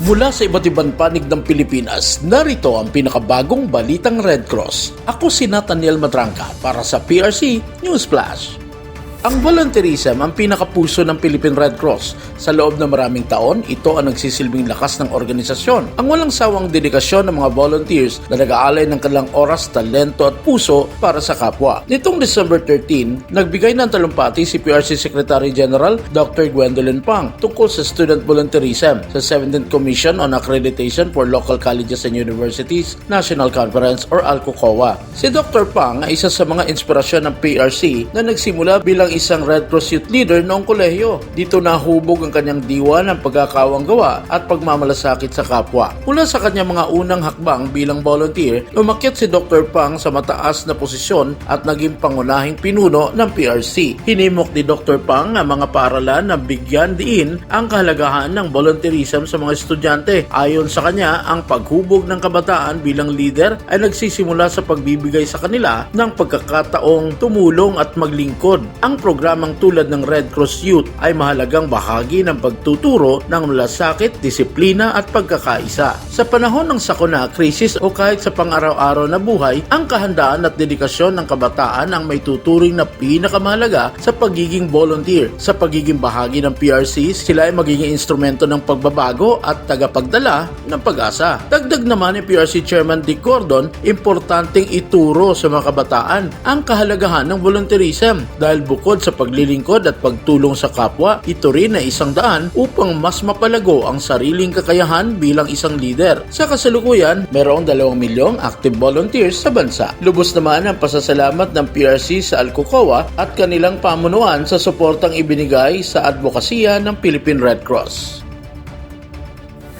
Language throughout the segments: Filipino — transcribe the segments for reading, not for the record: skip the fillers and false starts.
Mula sa iba't ibang panig ng Pilipinas, narito ang pinakabagong balitang Red Cross. Ako si Nathaniel Madranca para sa PRC News Flash. Ang volunteerism ang pinakapuso ng Philippine Red Cross. Sa loob ng maraming taon, ito ang nagsisilbing lakas ng organisasyon. Ang walang sawang dedikasyon ng mga volunteers na nag-aalay ng kanilang oras, talento at puso para sa kapwa. Nitong December 13, nagbigay ng talumpati si PRC Secretary General Dr. Gwendolyn Pang tungkol sa student volunteerism sa 17th Commission on Accreditation for Local Colleges and Universities National Conference or ALCOCOA. Si Dr. Pang ay isa sa mga inspirasyon ng PRC na nagsimula bilang isang Red Cross Youth Leader noong kolehiyo. Dito nahubog ang kanyang diwa ng pagkakawang gawa at pagmamalasakit sa kapwa. Mula sa kanyang mga unang hakbang bilang volunteer, umakyat si Dr. Pang sa mataas na posisyon at naging pangunahing pinuno ng PRC. Hinimok ni Dr. Pang ang mga paaralan na bigyan diin ang kahalagahan ng volunteerism sa mga estudyante. Ayon sa kanya, ang paghubog ng kabataan bilang leader ay nagsisimula sa pagbibigay sa kanila ng pagkakataong tumulong at maglingkod. Ang programang tulad ng Red Cross Youth ay mahalagang bahagi ng pagtuturo ng malasakit, disiplina at pagkakaisa. Sa panahon ng sakuna, krisis o kahit sa pang-araw-araw na buhay, ang kahandaan at dedikasyon ng kabataan ang may tuturing na pinakamahalaga sa pagiging volunteer. Sa pagiging bahagi ng PRC, sila ay magiging instrumento ng pagbabago at tagapagdala ng pag-asa. Dagdag naman ni PRC Chairman Dick Gordon, importanteng ituro sa mga kabataan ang kahalagahan ng volunteerism dahil bukod sa paglilingkod at pagtulong sa kapwa, ito rin ay isang daan upang mas mapalago ang sariling kakayahan bilang isang leader. Sa kasalukuyan, mayroong 2 milyong active volunteers sa bansa. Lubos naman ang pasasalamat ng PRC sa ALCOCOA at kanilang pamunuan sa suportang ibinigay sa advokasya ng Philippine Red Cross.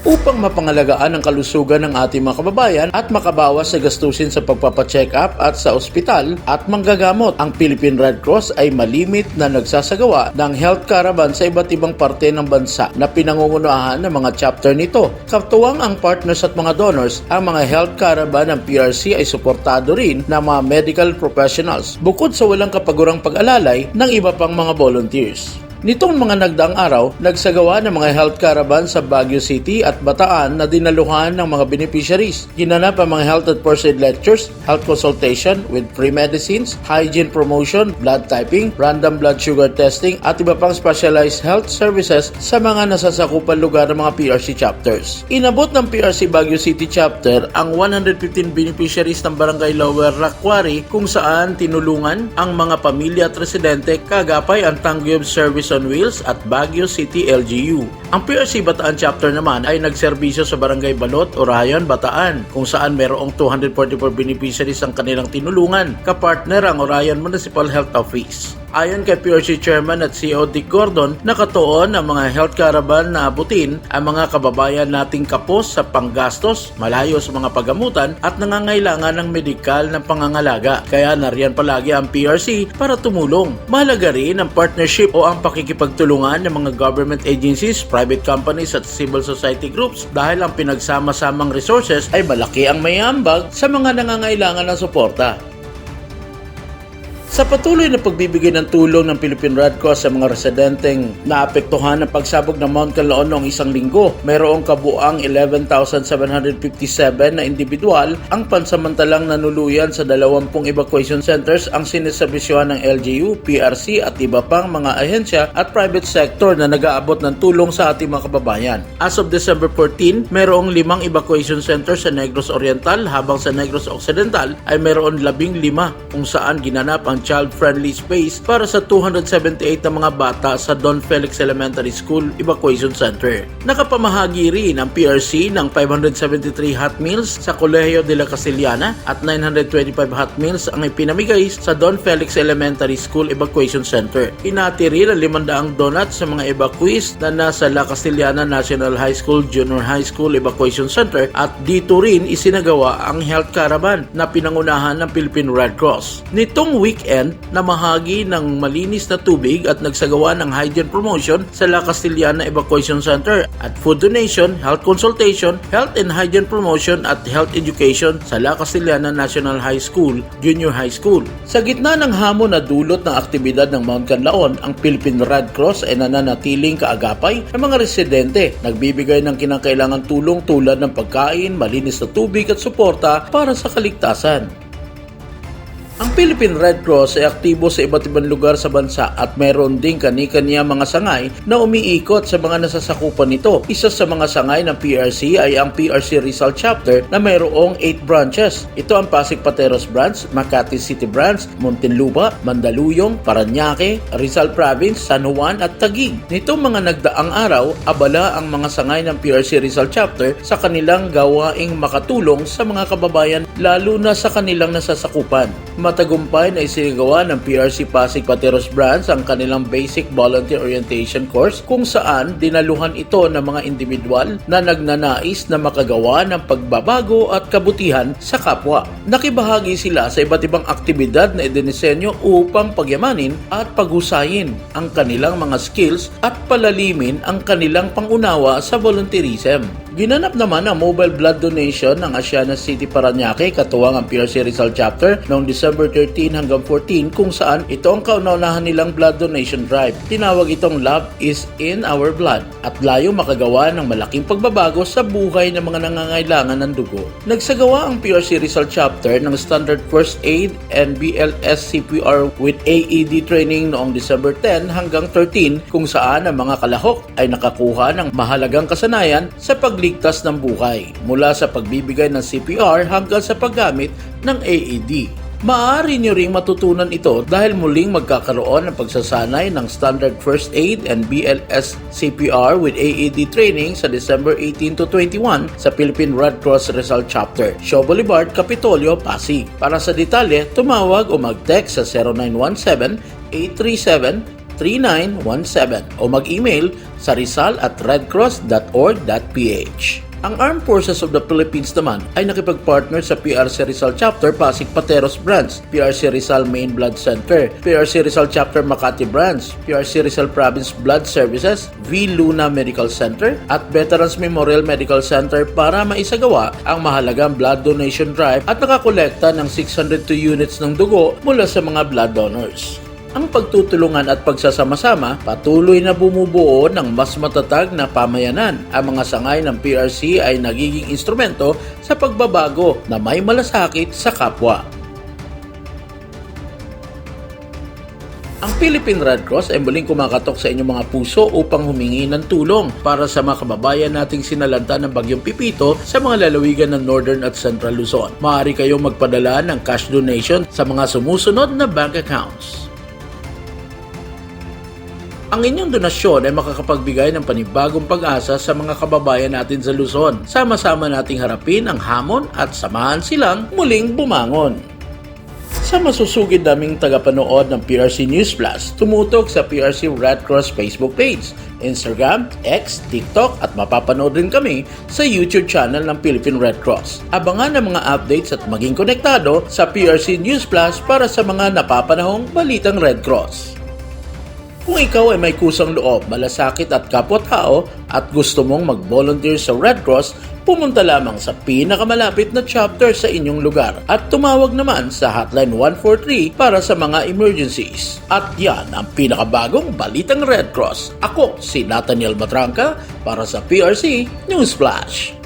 Upang mapangalagaan ang kalusugan ng ating mga kababayan at makabawas sa gastusin sa pagpapacheck up at sa ospital at manggagamot, ang Philippine Red Cross ay malimit na nagsasagawa ng health caravan sa iba't ibang parte ng bansa na pinangungunahan ng mga chapter nito. Katuwang ang partners at mga donors, ang mga health caravan ng PRC ay suportado rin ng mga medical professionals bukod sa walang kapagurang pag-alalay ng iba pang mga volunteers. Nitong mga nagdaang araw, nagsagawa ng mga health caravan sa Baguio City at Bataan na dinaluhan ng mga beneficiaries. Ginanap ang mga health at first aid lectures, health consultation with free medicines, hygiene promotion, blood typing, random blood sugar testing at iba pang specialized health services sa mga nasasakupan lugar ng mga PRC chapters. Inabot ng PRC Baguio City chapter ang 115 beneficiaries ng Barangay Lower Rakwari kung saan tinulungan ang mga pamilya at residente kagapay ang Tangyub Service on Wheels at Baguio City LGU. Ang PRC Bataan chapter naman ay nagserbisyo sa Barangay Balot, Orayon, Bataan kung saan mayroong 244 beneficiaries ang kanilang tinulungan. Kapartner ang Orayon Municipal Health Office. Ayon kay PRC Chairman at CEO Dick Gordon, nakatuon ang mga health caravan na abutin ang mga kababayan nating kapos sa panggastos, malayo sa mga pagamutan at nangangailangan ng medikal na pangangalaga. Kaya nariyan palagi ang PRC para tumulong. Mahalaga rin ang partnership o ang pakikipagtulungan ng mga government agencies, private companies at civil society groups dahil ang pinagsama-samang resources ay malaki ang mayambag sa mga nangangailangan ng suporta. Sa patuloy na pagbibigay ng tulong ng Philippine Red Cross sa mga residenteng naapektuhan ng pagsabog ng Mount Canlaon noong isang linggo, mayroong kabuang 11,757 na individual ang pansamantalang nanuluyan sa 20 evacuation centers ang sineserbisyohan ng LGU, PRC at iba pang mga ahensya at private sector na nag-aabot ng tulong sa ating mga kababayan. As of December 14, mayroong 5 evacuation centers sa Negros Oriental habang sa Negros Occidental ay mayroon 15 kung saan ginanap ang child-friendly space para sa 278 na mga bata sa Don Felix Elementary School Evacuation Center. Nakapamahagi rin ang PRC ng 573 hot meals sa Colegio de la Castellana at 925 hot meals ang ipinamigay sa Don Felix Elementary School Evacuation Center. Hinati rin ang 500 donuts sa mga evacuees na nasa La Castellana National High School Junior High School Evacuation Center at dito rin isinagawa ang health caravan na pinangunahan ng Philippine Red Cross. Nitong weekend high-end na mahagi ng malinis na tubig at nagsagawa ng hygiene promotion sa La Castellana Evacuation Center at food donation, health consultation, health and hygiene promotion at health education sa La Castellana National High School, Junior High School. Sa gitna ng hamon na dulot ng aktibidad ng Mount Canlaon, ang Philippine Red Cross ay nananatiling kaagapay ng mga residente, nagbibigay ng kinakailangan tulong tulad ng pagkain, malinis na tubig at suporta para sa kaligtasan. Ang Philippine Red Cross ay aktibo sa iba't ibang lugar sa bansa at meron ding kani-kaniya mga sangay na umiikot sa mga nasasakupan nito. Isa sa mga sangay ng PRC ay ang PRC Rizal Chapter na mayroong 8 branches. Ito ang Pasig Pateros Branch, Makati City Branch, Muntinlupa, Mandaluyong, Parañaque, Rizal Province, San Juan at Taguig. Nitong mga nagdaang araw, abala ang mga sangay ng PRC Rizal Chapter sa kanilang gawaing makatulong sa mga kababayan lalo na sa kanilang nasasakupan. Matagumpay na isinagawa ng PRC Pasig Pateros Branch ang kanilang Basic Volunteer Orientation Course kung saan dinaluhan ito ng mga individual na nagnanais na makagawa ng pagbabago at kabutihan sa kapwa. Nakibahagi sila sa iba't ibang aktibidad na idinisenyo upang pagyamanin at paghusayin ang kanilang mga skills at palalimin ang kanilang pangunawa sa volunteerism. Ginanap naman ang mobile blood donation ng Asiana City, Parañaque katuwang ang PRC Rizal Chapter noong December 13 hanggang 14 kung saan ito ang kauna-unahan nilang blood donation drive. Tinawag itong Love is in Our Blood at layong makagawa ng malaking pagbabago sa buhay ng mga nangangailangan ng dugo. Nagsagawa ang PRC Rizal Chapter ng Standard First Aid and BLS CPR with AED training noong December 10 hanggang 13 kung saan ang mga kalahok ay nakakuha ng mahalagang kasanayan sa pagligtas ng buhay mula sa pagbibigay ng CPR hanggang sa paggamit ng AED. Maaari nyo ring matutunan ito dahil muling magkakaroon ng pagsasanay ng Standard First Aid and BLS CPR with AED training sa December 18 to 21 sa Philippine Red Cross Rizal Chapter, Shaw Boulevard, Capitolio, Pasig. Para sa detalye, tumawag o mag-text sa 0917-837-3917 o mag-email sa rizal@redcross.org.ph. Ang Armed Forces of the Philippines naman ay nakipag-partner sa PRC Rizal Chapter Pasig Pateros Branch, PRC Rizal Main Blood Center, PRC Rizal Chapter Makati Branch, PRC Rizal Province Blood Services, V. Luna Medical Center at Veterans Memorial Medical Center para maisagawa ang mahalagang blood donation drive at nakakolekta ng 602 units ng dugo mula sa mga blood donors. Ang pagtutulungan at pagsasama-sama patuloy na bumubuo ng mas matatag na pamayanan. Ang mga sangay ng PRC ay nagiging instrumento sa pagbabago na may malasakit sa kapwa. Ang Philippine Red Cross ay muling kumakatok sa inyong mga puso upang humingi ng tulong para sa mga kababayan nating sinalanta ng Bagyong Pipito sa mga lalawigan ng Northern at Central Luzon. Maaari kayong magpadala ng cash donation sa mga sumusunod na bank accounts. Ang inyong donasyon ay makakapagbigay ng panibagong pag-asa sa mga kababayan natin sa Luzon. Sama-sama nating harapin ang hamon at samahan silang muling bumangon. Sa masusugid naming tagapanood ng PRC News Plus, tumutok sa PRC Red Cross Facebook page, Instagram, X, TikTok at mapapanood rin kami sa YouTube channel ng Philippine Red Cross. Abangan ang mga updates at maging konektado sa PRC News Plus para sa mga napapanahong balitang Red Cross. Kung ikaw ay may kusang loob, malasakit at kapwa-tao at gusto mong mag-volunteer sa Red Cross, pumunta lamang sa pinakamalapit na chapter sa inyong lugar at tumawag naman sa Hotline 143 para sa mga emergencies. At yan ang pinakabagong balitang Red Cross. Ako si Nathaniel Matranca para sa PRC News Flash.